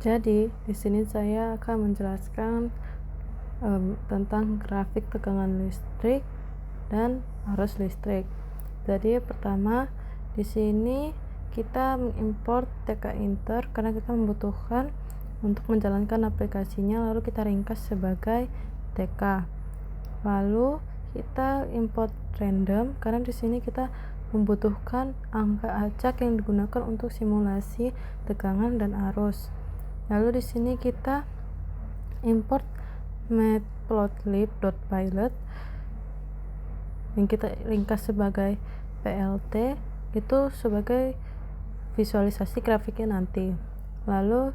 Jadi, di sini saya akan menjelaskan tentang grafik tegangan listrik dan arus listrik. Jadi, pertama di sini kita mengimport TK Inter karena kita membutuhkan untuk menjalankan aplikasinya, lalu kita ringkas sebagai TK. Lalu kita import random karena di sini kita membutuhkan angka acak yang digunakan untuk simulasi tegangan dan arus. Lalu di sini kita import matplotlib.pilot yang kita ringkas sebagai PLT itu sebagai visualisasi grafiknya nanti. Lalu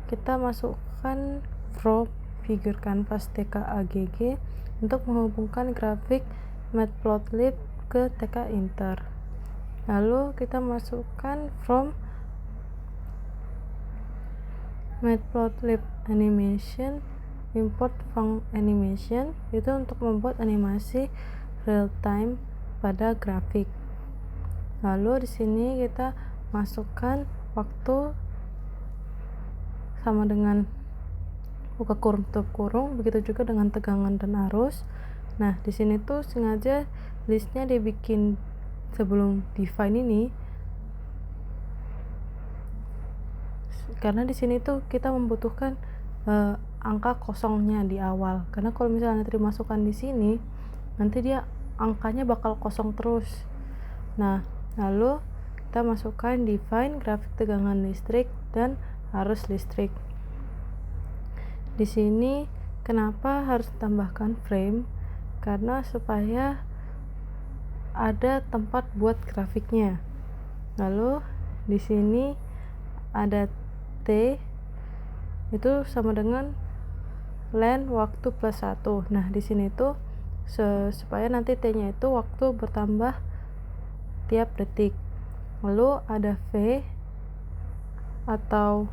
kita masukkan from figure canvas TK-AGG untuk menghubungkan grafik matplotlib ke TK Inter. Lalu kita masukkan from matplotlib animation import func animation itu untuk membuat animasi real time pada grafik. Lalu di sini kita masukkan waktu sama dengan buka kurung tutup kurung, begitu juga dengan tegangan dan arus. Nah, di sini tuh sengaja listnya dibikin sebelum define ini karena di sini tuh kita membutuhkan angka kosongnya di awal, karena kalau misalnya nanti dimasukkan di sini nanti dia angkanya bakal kosong terus. Nah, lalu kita masukkan define grafik tegangan listrik dan arus listrik. Di sini kenapa harus tambahkan frame? Karena supaya ada tempat buat grafiknya. Lalu di sini ada T itu sama dengan len waktu plus 1. Nah, di sini tuh supaya nanti T-nya itu waktu bertambah tiap detik. Lalu ada V atau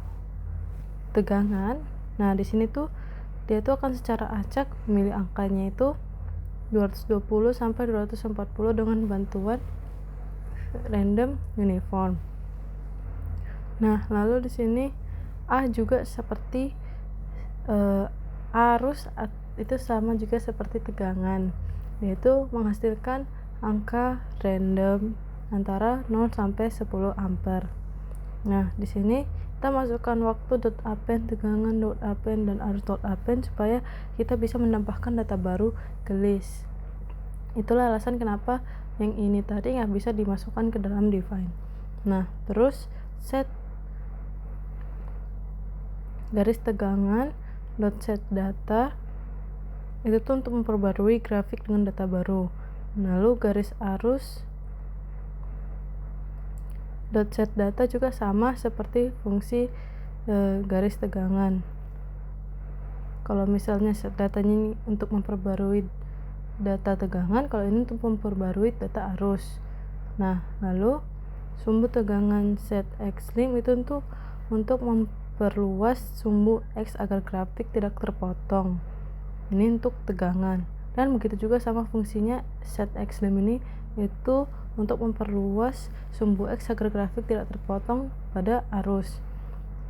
tegangan. Nah, di sini tuh dia tuh akan secara acak memilih angkanya itu 220 sampai 240 dengan bantuan random uniform. Nah, lalu di sini A juga seperti arus itu sama juga seperti tegangan, yaitu menghasilkan angka random antara 0 sampai 10 ampere. Nah, di sini kita masukkan waktu .append, tegangan .append, dan arus .append supaya kita bisa menambahkan data baru ke list. Itulah alasan kenapa yang ini tadi nggak bisa dimasukkan ke dalam define. Nah, terus set garis tegangan .set data itu tuh untuk memperbarui grafik dengan data baru. Lalu garis arus .set data juga sama seperti fungsi garis tegangan. Kalau misalnya set datanya ini untuk memperbarui data tegangan, kalau ini untuk memperbarui data arus. Nah, lalu sumbu tegangan set X lim itu untuk memperluas sumbu X agar grafik tidak terpotong. Ini untuk tegangan. Dan begitu juga sama fungsinya set X lim ini itu untuk memperluas sumbu X agar grafik tidak terpotong pada arus.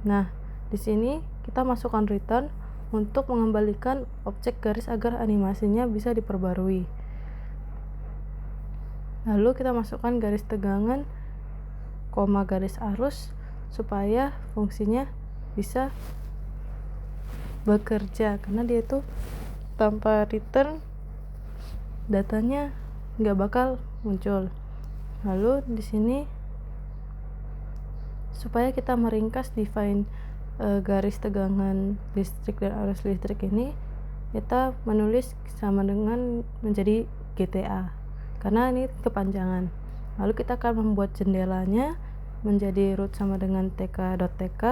Nah, di sini kita masukkan return untuk mengembalikan objek garis agar animasinya bisa diperbarui. Lalu kita masukkan garis tegangan, koma garis arus supaya fungsinya bisa bekerja, karena dia itu tanpa return datanya nggak bakal muncul. Lalu di sini supaya kita meringkas define garis tegangan listrik dan arus listrik ini, kita menulis sama dengan menjadi GTA karena ini kepanjangan. Lalu kita akan membuat jendelanya menjadi root sama dengan tk.tk,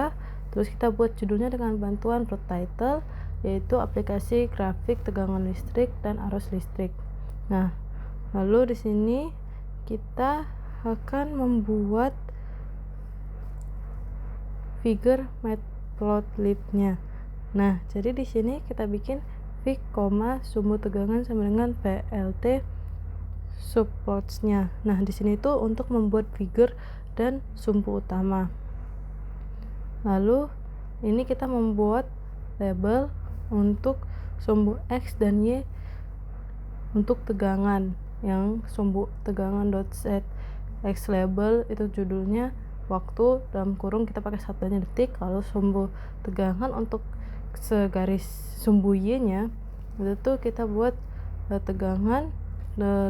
terus kita buat judulnya dengan bantuan root title, yaitu aplikasi grafik tegangan listrik dan arus listrik. Nah, lalu di sini kita akan membuat figure matplotlib-nya. Nah, jadi di sini kita bikin fig, sumbu tegangan sama dengan PLT subplots-nya. Nah, di sini tuh untuk membuat figure dan sumbu utama. Lalu ini kita membuat label untuk sumbu X dan Y untuk tegangan, yang sumbu tegangan dot set X label itu judulnya waktu, dalam kurung kita pakai satuannya detik. Lalu sumbu tegangan untuk segaris sumbu Y nya itu tuh kita buat tegangan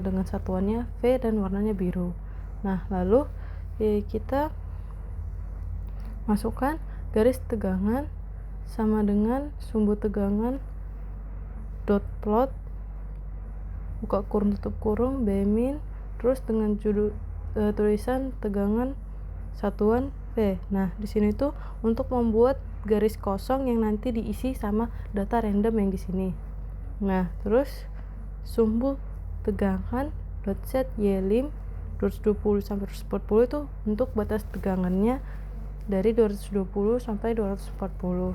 dengan satuannya V dan warnanya biru. Nah, lalu kita masukkan garis tegangan sama dengan sumbu tegangan dot plot, buka kurung tutup kurung, B min, terus dengan judul tulisan tegangan satuan V. Nah, di sini tuh untuk membuat garis kosong yang nanti diisi sama data random yang di sini. Nah, terus sumbu tegangan dot set Y lim 220 sampai 240 itu untuk batas tegangannya dari 220 sampai 240.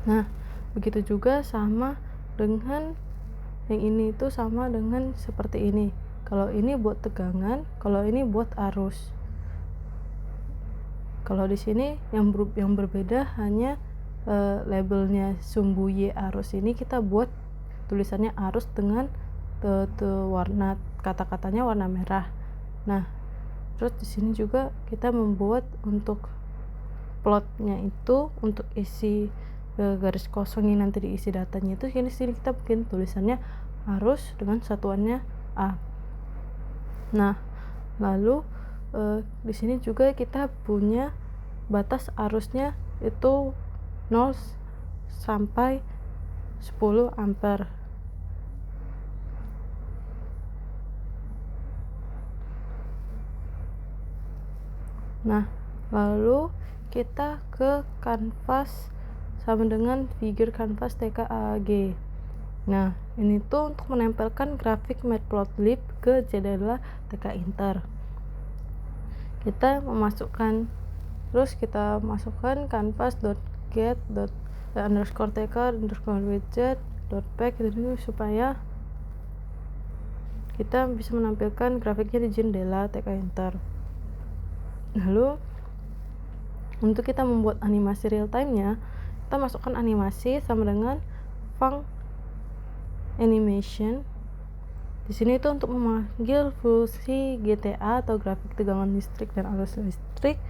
Nah, begitu juga sama dengan yang ini itu sama dengan seperti ini. Kalau ini buat tegangan, kalau ini buat arus. Kalau di sini yang berbeda hanya labelnya sumbu Y arus ini kita buat tulisannya arus dengan warna kata-katanya warna merah. Nah, terus di sini juga kita membuat untuk plotnya itu untuk isi garis kosong yang nanti diisi datanya itu sini kita bikin tulisannya arus dengan satuannya A. Nah, lalu di sini juga kita punya batas arusnya itu 0 sampai 10 ampere. Nah, lalu kita ke kanvas sama dengan figure kanvas TKAG. Nah, ini tuh untuk menempelkan grafik matplotlib ke jendela TK Inter. Kita masukkan canvas.get_tk_widget.pack ini supaya kita bisa menampilkan grafiknya di jendela TK Inter. Lalu untuk kita membuat animasi real time-nya, kita masukkan animasi sama dengan func animation. Di sini itu untuk memanggil fungsi GTA atau grafik tegangan listrik dan arus listrik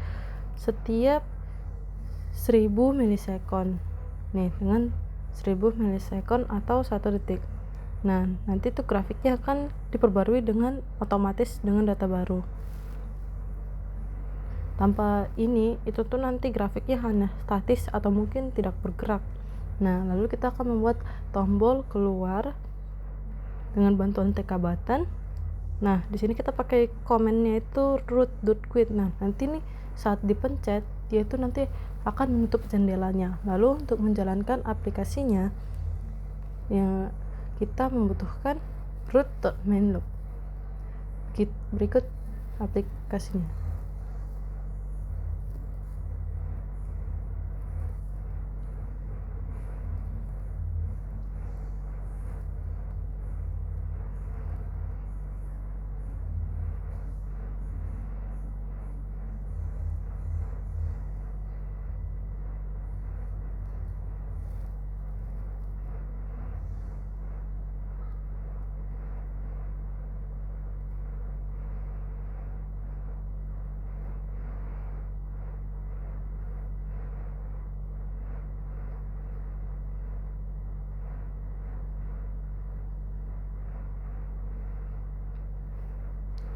setiap 1000 milisekon. Nih, dengan 1000 milisekon atau 1 detik. Nah, nanti tuh grafiknya akan diperbarui dengan otomatis dengan data baru. Tanpa ini, itu tuh nanti grafiknya hanya statis atau mungkin tidak bergerak. Nah, lalu kita akan membuat tombol keluar dengan bantuan TK button. Nah, di sini kita pakai komennya itu root.quit. Nah, nanti nih saat dipencet, dia itu nanti akan menutup jendelanya. Lalu untuk menjalankan aplikasinya, yang kita membutuhkan root.mainloop. Berikut aplikasinya.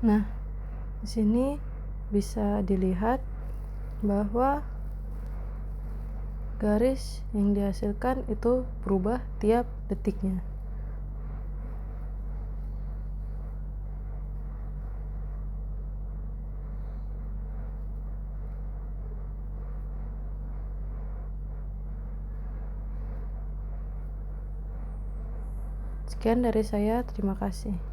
Nah, di sini bisa dilihat bahwa garis yang dihasilkan itu berubah tiap detiknya. Sekian dari saya, terima kasih.